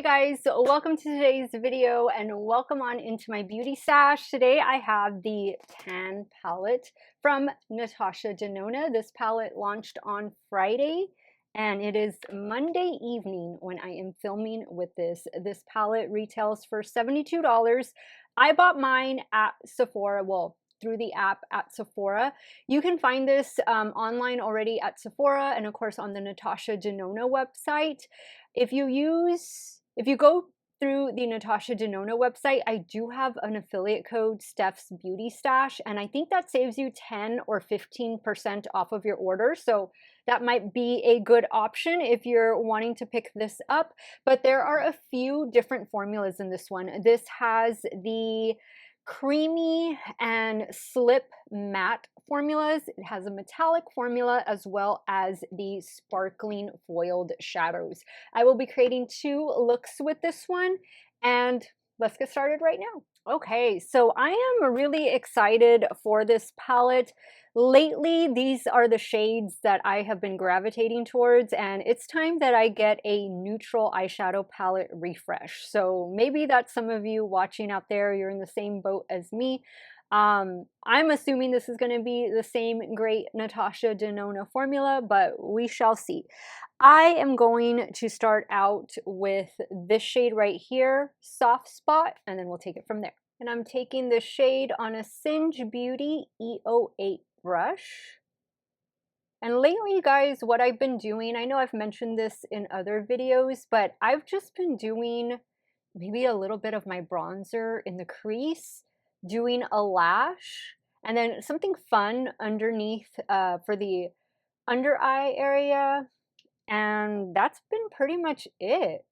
guys, welcome to today's video and welcome on into my beauty stash. Today I have the tan palette from Natasha Denona. This palette launched on Friday and it is Monday evening when I am filming with this. This palette retails for $72. I bought mine at Sephora, well, through the app at Sephora. You can find this online already at Sephora and of course on the Natasha Denona website. If you go through the Natasha Denona website, I do have an affiliate code, Steff's Beauty Stash, and I think that saves you 10 or 15% off of your order. So that might be a good option if you're wanting to pick this up. But there are a few different formulas in this one. This has the creamy and slip matte formulas. It has a metallic formula as well as the sparkling foiled shadows. I will be creating two looks with this one and let's get started right now. Okay, so I am really excited for this palette. Lately, these are the shades that I have been gravitating towards, and it's time that I get a neutral eyeshadow palette refresh. So maybe that's some of you watching out there, you're in the same boat as me. I'm assuming this is going to be the same great Natasha Denona formula, but we shall see. I am going to start out with this shade right here, Soft Spot, and then we'll take it from there. And I'm taking the shade on a Singe Beauty E08 brush. And lately, guys, what I've been doing, I know I've mentioned this in other videos, but I've just been doing maybe a little bit of my bronzer in the crease, doing a lash, and then something fun underneath for the under eye area. And that's been pretty much it.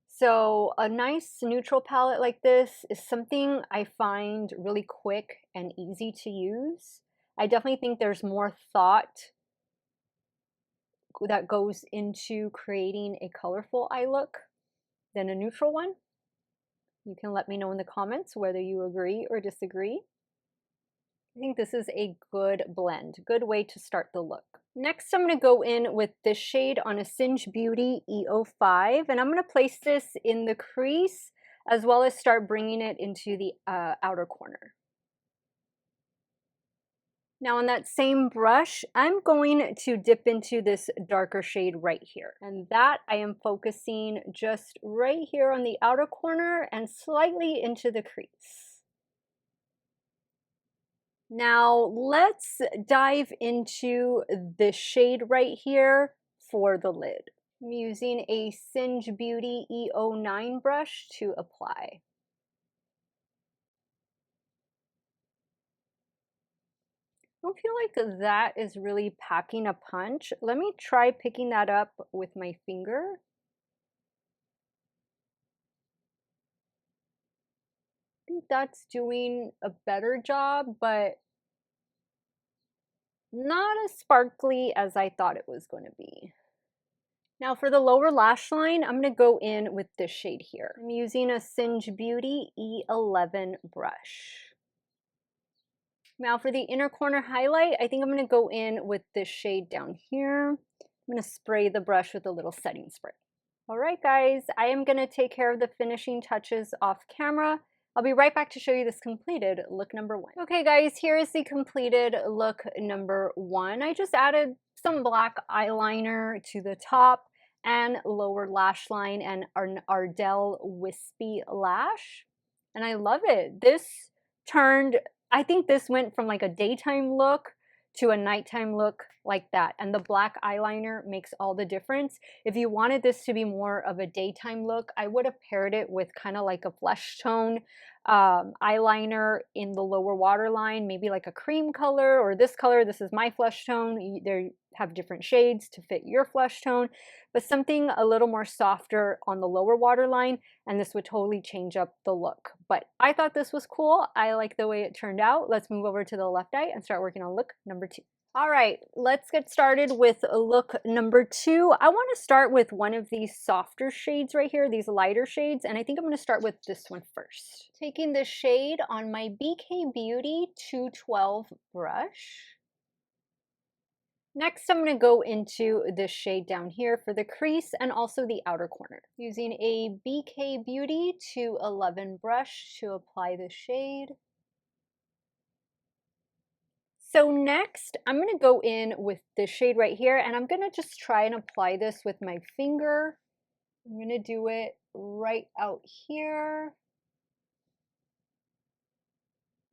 So a nice neutral palette like this is something I find really quick and easy to use. I definitely think there's more thought that goes into creating a colorful eye look than a neutral one. You can let me know in the comments whether you agree or disagree. I think this is a good blend, good way to start the look. Next, I'm going to go in with this shade on a Singe Beauty E05, and I'm going to place this in the crease as well as start bringing it into the outer corner. Now on that same brush, I'm going to dip into this darker shade right here. And that I am focusing just right here on the outer corner and slightly into the crease. Now let's dive into this shade right here for the lid. I'm using a Singe Beauty E09 brush to apply. I don't feel like that is really packing a punch. Let me try picking that up with my finger. I think that's doing a better job, but not as sparkly as I thought it was going to be. Now for the lower lash line, I'm going to go in with this shade here. I'm using a Singe Beauty E11 brush. Now for the inner corner highlight, I think I'm going to go in with this shade down here. I'm going to spray the brush with a little setting spray. All right, guys, I am going to take care of the finishing touches off camera. I'll be right back to show you this completed look number one. Okay, guys, here is the completed look number one. I just added some black eyeliner to the top and lower lash line and an Ardell wispy lash. And I love it. This turned, I think this went from like a daytime look to a nighttime look like that. And the black eyeliner makes all the difference. If you wanted this to be more of a daytime look, I would have paired it with kind of like a flesh tone eyeliner in the lower waterline, maybe like a cream color or this color. This is my flesh tone. They have different shades to fit your flesh tone, but something a little more softer on the lower waterline, and this would totally change up the look. But I thought this was cool. I like the way it turned out. Let's move over to the left eye and start working on look number two. All right, let's get started with look number two. I want to start with one of these softer shades right here, these lighter shades, and I think I'm going to start with this one first. Taking the shade on my BK Beauty 212 brush. Next, I'm going to go into this shade down here for the crease and also the outer corner. Using a BK Beauty 211 brush to apply the shade. So next, I'm going to go in with this shade right here, and I'm going to just try and apply this with my finger. I'm going to do it right out here.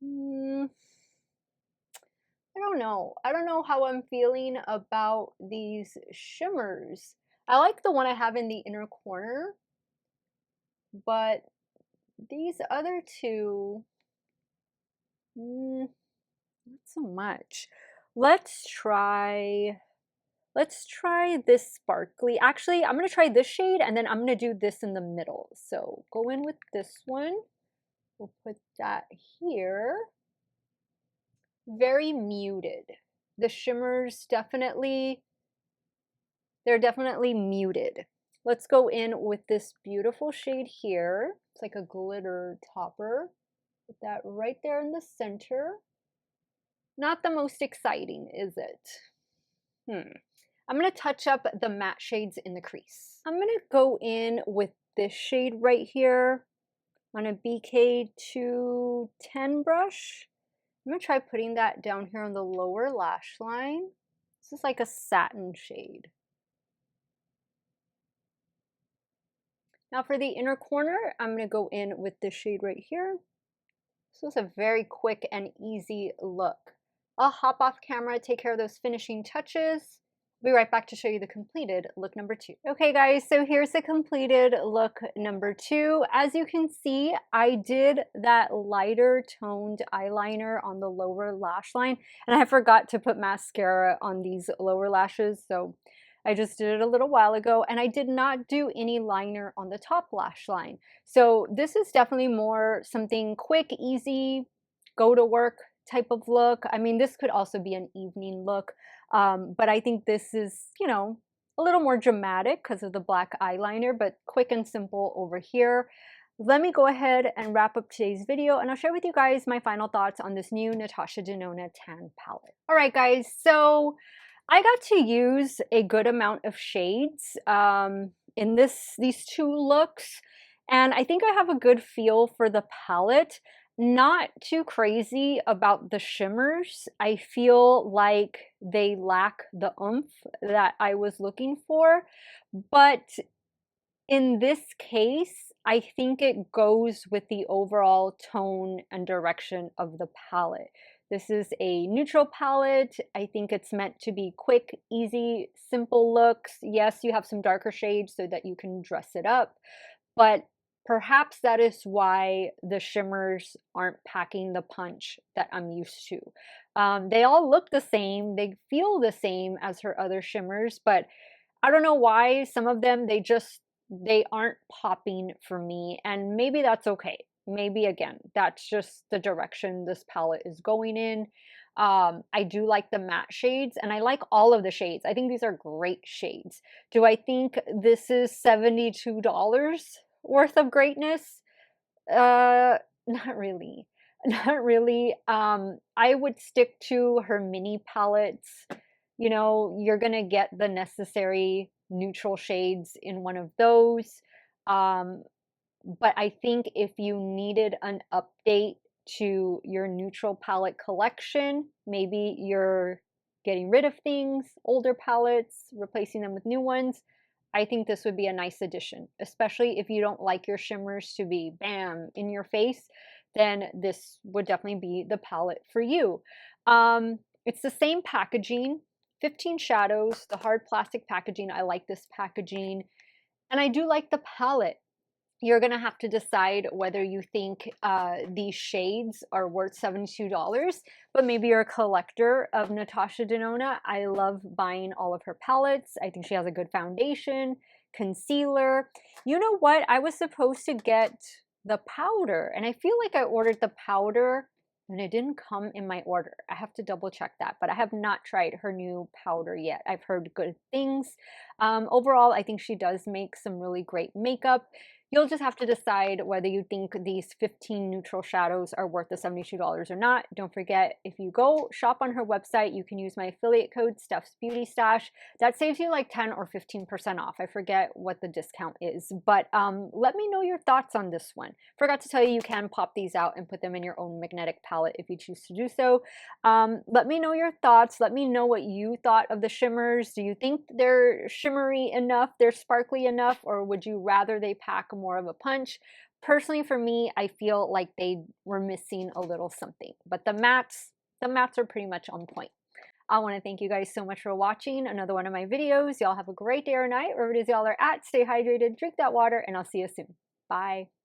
I don't know. I don't know how I'm feeling about these shimmers. I like the one I have in the inner corner, but these other two, not so much. Let's try this sparkly. Actually, I'm gonna try this shade and then I'm gonna do this in the middle. So go in with this one. We'll put that here. Very muted. The shimmers they're definitely muted. Let's go in with this beautiful shade here. It's like a glitter topper. Put that right there in the center. Not the most exciting, is it? I'm going to touch up the matte shades in the crease. I'm going to go in with this shade right here on a BK 210 brush. I'm going to try putting that down here on the lower lash line. This is like a satin shade. Now for the inner corner, I'm going to go in with this shade right here. This was a very quick and easy look. I'll hop off camera, take care of those finishing touches. I'll be right back to show you the completed look number 2. Okay guys, so here's the completed look number 2. As you can see, I did that lighter toned eyeliner on the lower lash line, and I forgot to put mascara on these lower lashes, so I just did it a little while ago, and I did not do any liner on the top lash line. So this is definitely more something quick, easy, go to work type of look. I mean, this could also be an evening look, but I think this is, you know, a little more dramatic because of the black eyeliner, but quick and simple over here. Let me go ahead and wrap up today's video, and I'll share with you guys my final thoughts on this new Natasha Denona tan palette. All right, guys, so I got to use a good amount of shades in these 2 looks, and I think I have a good feel for the palette. Not too crazy about the shimmers. I feel like they lack the oomph that I was looking for, but in this case, I think it goes with the overall tone and direction of the palette. This is a neutral palette. I think it's meant to be quick, easy, simple looks. Yes, you have some darker shades so that you can dress it up, but perhaps that is why the shimmers aren't packing the punch that I'm used to. They all look the same. They feel the same as her other shimmers, but I don't know why some of them, they aren't popping for me, and maybe that's okay. Maybe again, that's just the direction this palette is going in. I do like the matte shades, and I like all of the shades. I think these are great shades. Do I think this is $72 worth of greatness? Not really. Not really. I would stick to her mini palettes. You know, you're gonna get the necessary neutral shades in one of those. But I think if you needed an update to your neutral palette collection, maybe you're getting rid of things, older palettes, replacing them with new ones, I think this would be a nice addition, especially if you don't like your shimmers to be bam in your face, then this would definitely be the palette for you. It's the same packaging, 15 shadows, the hard plastic packaging. I like this packaging, and I do like the palette. You're going to have to decide whether you think these shades are worth $72, but maybe you're a collector of Natasha Denona. I love buying all of her palettes. I think she has a good foundation, concealer. You know what? I was supposed to get the powder, and I feel like I ordered the powder and it didn't come in my order. I have to double check that, but I have not tried her new powder yet. I've heard good things. Overall, I think she does make some really great makeup. You'll just have to decide whether you think these 15 neutral shadows are worth the $72 or not. Don't forget, if you go shop on her website, you can use my affiliate code Steff's Beauty Stash. That saves you like 10 or 15% off. I forget what the discount is, but let me know your thoughts on this one. Forgot to tell you, you can pop these out and put them in your own magnetic palette if you choose to do so. Let me know your thoughts. Let me know what you thought of the shimmers. Do you think they're shimmery enough, they're sparkly enough, or would you rather they pack more of a punch? Personally, for me, I feel like they were missing a little something, but the mats are pretty much on point. I want to thank you guys so much for watching another one of my videos. Y'all have a great day or night, wherever it is y'all are at. Stay hydrated, drink that water, and I'll see you soon. Bye.